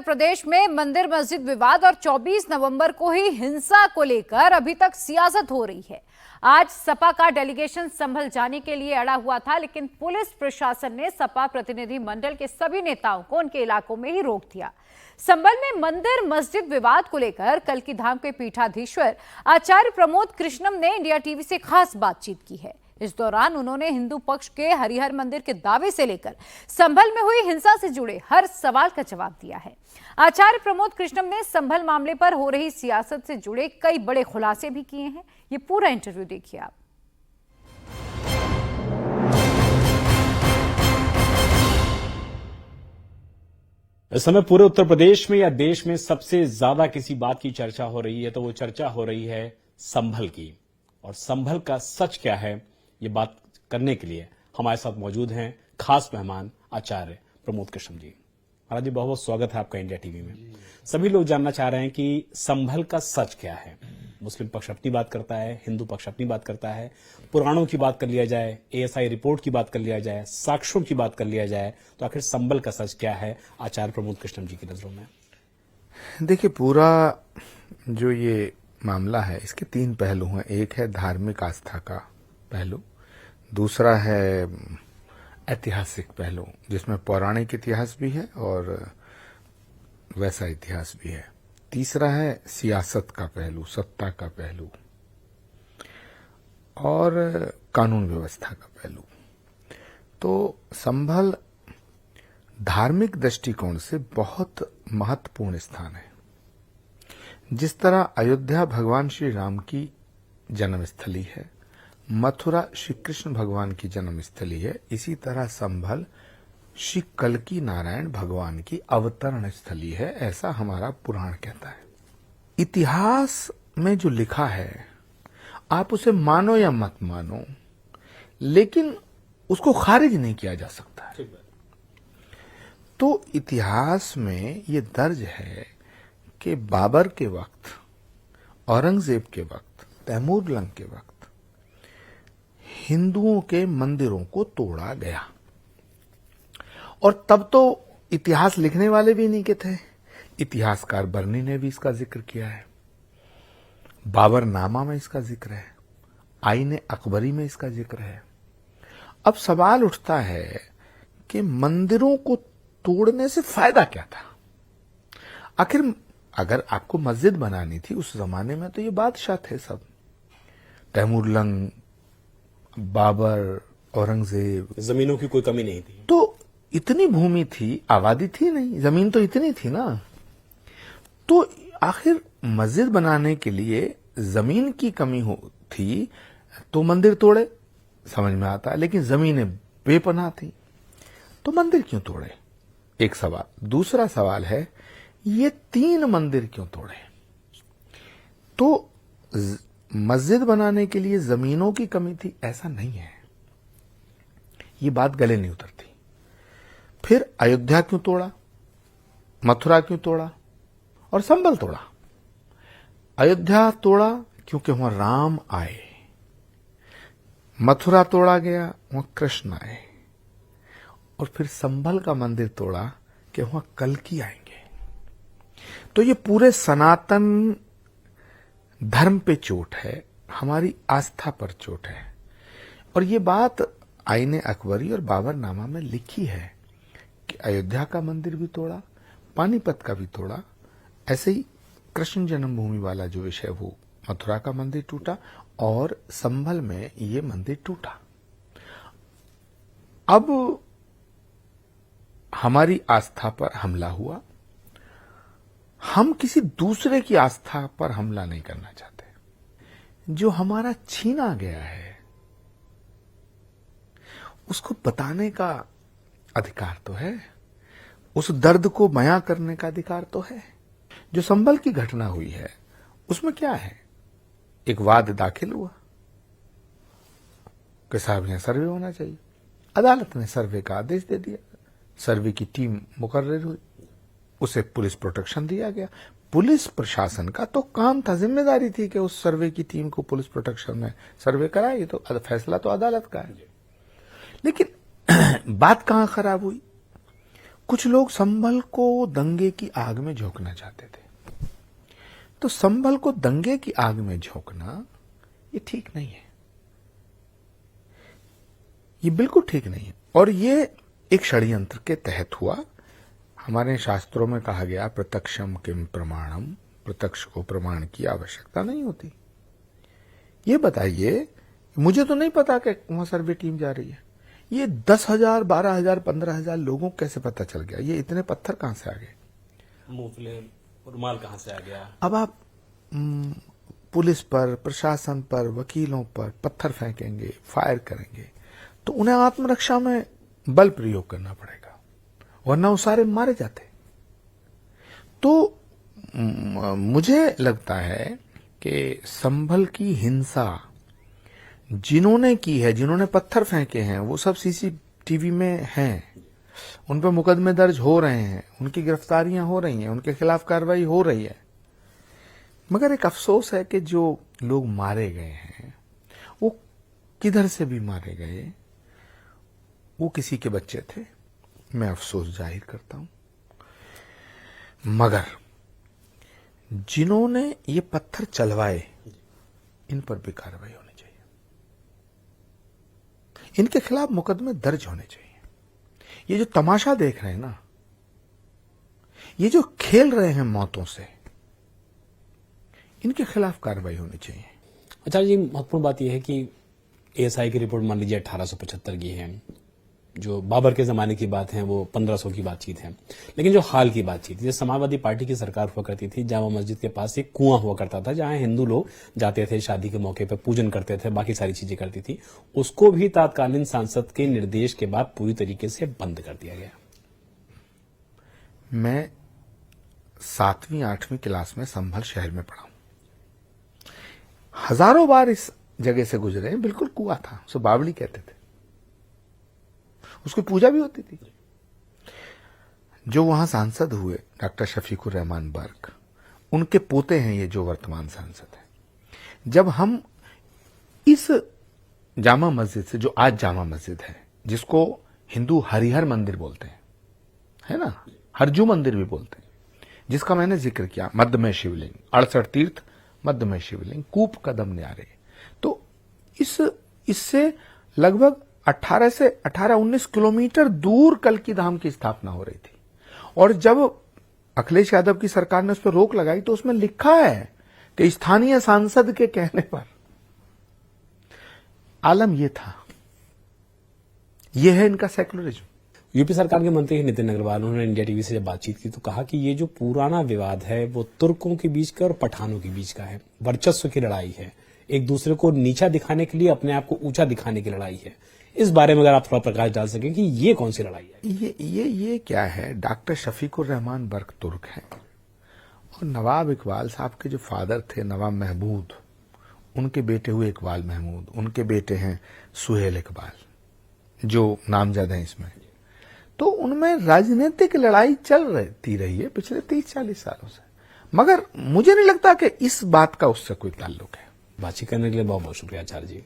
प्रदेश में मंदिर मस्जिद विवाद और 24 नवंबर को ही हिंसा को लेकर अभी तक सियासत हो रही है। आज सपा का डेलीगेशन संभल जाने के लिए अड़ा हुआ था, लेकिन पुलिस प्रशासन ने सपा प्रतिनिधि मंडल के सभी नेताओं को उनके इलाकों में ही रोक दिया। संभल में मंदिर मस्जिद विवाद को लेकर कल्कि धाम के पीठाधीश्वर आचार्य प्रमोद कृष्णम ने इंडिया टीवी से खास बातचीत की है। इस दौरान उन्होंने हिंदू पक्ष के हरिहर मंदिर के दावे से लेकर संभल में हुई हिंसा से जुड़े हर सवाल का जवाब दिया है। आचार्य प्रमोद कृष्णम ने संभल मामले पर हो रही सियासत से जुड़े कई बड़े खुलासे भी किए हैं। ये पूरा इंटरव्यू देखिए आप। इस समय पूरे उत्तर प्रदेश में या देश में सबसे ज्यादा किसी बात की चर्चा हो रही है तो वो चर्चा हो रही है संभल की। और संभल का सच क्या है, ये बात करने के लिए हमारे साथ मौजूद हैं खास मेहमान आचार्य प्रमोद कृष्णम जी। महाराज जी, बहुत बहुत स्वागत है आपका इंडिया टीवी में। सभी लोग जानना चाह रहे हैं कि संभल का सच क्या है। मुस्लिम पक्ष अपनी बात करता है, हिंदू पक्ष अपनी बात करता है, पुराणों की बात कर लिया जाए, एएसआई रिपोर्ट की बात कर लिया जाए, साक्ष्यों की बात कर लिया जाए, तो आखिर संभल का सच क्या है आचार्य प्रमोद कृष्णम जी की नजरों में? देखिए, पूरा जो ये मामला है इसके तीन पहलू हैं। एक है धार्मिक आस्था का पहलू, दूसरा है ऐतिहासिक पहलू जिसमें पौराणिक इतिहास भी है और वैसा इतिहास भी है, तीसरा है सियासत का पहलू, सत्ता का पहलू और कानून व्यवस्था का पहलू। तो संभल धार्मिक दृष्टिकोण से बहुत महत्वपूर्ण स्थान है। जिस तरह अयोध्या भगवान श्री राम की जन्मस्थली है, मथुरा श्री कृष्ण भगवान की जन्मस्थली है, इसी तरह संभल श्री कल्कि नारायण भगवान की अवतरण स्थली है, ऐसा हमारा पुराण कहता है। इतिहास में जो लिखा है आप उसे मानो या मत मानो, लेकिन उसको खारिज नहीं किया जा सकता है। तो इतिहास में ये दर्ज है कि बाबर के वक्त, औरंगजेब के वक्त, तैमूरलंग के वक्त हिंदुओं के मंदिरों को तोड़ा गया। और तब तो इतिहास लिखने वाले भी नहीं के थे, इतिहासकार बर्नी ने भी इसका जिक्र किया है, बाबरनामा में इसका जिक्र है, आईने अकबरी में इसका जिक्र है। अब सवाल उठता है कि मंदिरों को तोड़ने से फायदा क्या था? आखिर अगर आपको मस्जिद बनानी थी उस जमाने में तो ये बादशाह थे सब, तैमूरलंग, बाबर, औरंगजेब, जमीनों की कोई कमी नहीं थी। तो इतनी भूमि थी, आबादी थी नहीं, जमीन तो इतनी थी ना। तो आखिर मस्जिद बनाने के लिए जमीन की कमी थी तो मंदिर तोड़े, समझ में आता है, लेकिन जमीनें बेपनाह थी तो मंदिर क्यों तोड़े? एक सवाल। दूसरा सवाल है, ये तीन मंदिर क्यों तोड़े? तो मस्जिद बनाने के लिए जमीनों की कमी थी, ऐसा नहीं है, ये बात गले नहीं उतरती। फिर अयोध्या क्यों तोड़ा, मथुरा क्यों तोड़ा और संभल तोड़ा? अयोध्या तोड़ा क्योंकि वहां राम आए, मथुरा तोड़ा गया वहां कृष्ण आए, और फिर संभल का मंदिर तोड़ा कि वहां कल्कि आएंगे। तो ये पूरे सनातन धर्म पे चोट है, हमारी आस्था पर चोट है। और ये बात आईने अकबरी और बाबरनामा में लिखी है कि अयोध्या का मंदिर भी तोड़ा, पानीपत का भी तोड़ा, ऐसे ही कृष्ण जन्मभूमि वाला जो विषय वो मथुरा का मंदिर टूटा और संभल में ये मंदिर टूटा। अब हमारी आस्था पर हमला हुआ, हम किसी दूसरे की आस्था पर हमला नहीं करना चाहते। जो हमारा छीना गया है उसको बताने का अधिकार तो है, उस दर्द को बयां करने का अधिकार तो है। जो संभल की घटना हुई है उसमें क्या है, एक वाद दाखिल हुआ कि साहब यहां सर्वे होना चाहिए, अदालत ने सर्वे का आदेश दे दिया, सर्वे की टीम मुकर्रर हुई, उसे पुलिस प्रोटेक्शन दिया गया। पुलिस प्रशासन का तो काम था, जिम्मेदारी थी कि उस सर्वे की टीम को पुलिस प्रोटेक्शन में सर्वे कराए, ये तो फैसला तो अदालत का है। लेकिन बात कहां खराब हुई? कुछ लोग संभल को दंगे की आग में झोंकना चाहते थे। तो संभल को दंगे की आग में झोंकना ये ठीक नहीं है, ये बिल्कुल ठीक नहीं है। और ये एक षड्यंत्र के तहत हुआ। हमारे शास्त्रों में कहा गया प्रत्यक्षम किम प्रमाणम, प्रत्यक्ष को प्रमाण की आवश्यकता नहीं होती। ये बताइए, मुझे तो नहीं पता कि वहां सर्वे टीम जा रही है, ये 10,000, 12,000, 15,000 लोगों को कैसे पता चल गया? ये इतने पत्थर कहां से आ गए? मूंगफली रुमाल कहां से आ गया? अब आप पुलिस पर, प्रशासन पर, वकीलों पर पत्थर फेंकेंगे, फायर करेंगे, तो उन्हें आत्मरक्षा में बल प्रयोग करना पड़ेगा, वरना वो सारे मारे जाते। तो मुझे लगता है कि संभल की हिंसा जिन्होंने की है, जिन्होंने पत्थर फेंके हैं, वो सब सीसीटीवी में हैं, उन पर मुकदमे दर्ज हो रहे हैं, उनकी गिरफ्तारियां हो रही हैं, उनके खिलाफ कार्रवाई हो रही है। मगर एक अफसोस है कि जो लोग मारे गए हैं वो किधर से भी मारे गए, वो किसी के बच्चे थे, मैं अफसोस जाहिर करता हूं। मगर जिन्होंने ये पत्थर चलवाए, इन पर भी कार्रवाई होनी चाहिए, इनके खिलाफ मुकदमे दर्ज होने चाहिए। ये जो तमाशा देख रहे हैं ना, ये जो खेल रहे हैं मौतों से, इनके खिलाफ कार्रवाई होनी चाहिए। आचार्य जी, महत्वपूर्ण बात यह है कि एएसआई की रिपोर्ट मान लीजिए 1875 की है, जो बाबर के जमाने की बात है वो 1500 की बातचीत है, लेकिन जो हाल की बातचीत है, समाजवादी पार्टी की सरकार हुआ करती थी, जामा मस्जिद के पास एक कुआं हुआ करता था जहां हिंदू लोग जाते थे, शादी के मौके पर पूजन करते थे, बाकी सारी चीजें करती थी, उसको भी तत्कालीन सांसद के निर्देश के बाद पूरी तरीके से बंद कर दिया गया। मैं 7वीं 8वीं क्लास में संभल शहर में पढ़ा हूं, हजारों बार इस जगह से गुजरे हैं। बिल्कुल कुआं था, उसे बावड़ी कहते थे, उसकी पूजा भी होती थी। जो वहां सांसद हुए डॉक्टर शफीकुर रहमान बर्क, उनके पोते हैं ये जो वर्तमान सांसद है। जब हम इस जामा मस्जिद से, जो आज जामा मस्जिद है, जिसको हिंदू हरिहर मंदिर बोलते हैं, है ना, हरजू मंदिर भी बोलते हैं, जिसका मैंने जिक्र किया, मध्य में शिवलिंग, 68 तीर्थ, मध्य में शिवलिंग, कूप कदम न्यारे, तो इससे लगभग 18-19 किलोमीटर दूर कल्की धाम की स्थापना हो रही थी। और जब अखिलेश यादव की सरकार ने उस पर रोक लगाई तो उसमें लिखा है कि स्थानीय सांसद के कहने पर। आलम यह था, यह है इनका सेकुलरिज्म। यूपी सरकार के मंत्री नितिन अग्रवाल, उन्होंने इंडिया टीवी से जब बातचीत की तो कहा कि ये जो पुराना विवाद है वो तुर्कों के बीच का और पठानों के बीच का है, वर्चस्व की लड़ाई है, एक दूसरे को नीचा दिखाने के लिए अपने आप को ऊंचा दिखाने की लड़ाई है। इस बारे में अगर आप थोड़ा प्रकाश डाल सकें कि ये कौन सी लड़ाई है? ये क्या है? डॉक्टर शफीकुर रहमान बर्क तुर्क हैं, और नवाब इकबाल साहब के जो फादर थे नवाब महमूद, उनके बेटे हुए इकबाल महमूद, उनके बेटे हैं सुहेल इकबाल, जो नामजद हैं इसमें। तो उनमें राजनीतिक लड़ाई चल रही है पिछले 30-40 सालों से, मगर मुझे नहीं लगता कि इस बात का उससे कोई ताल्लुक है। बातचीत करने के लिए बहुत बहुत शुक्रिया आचार्य जी।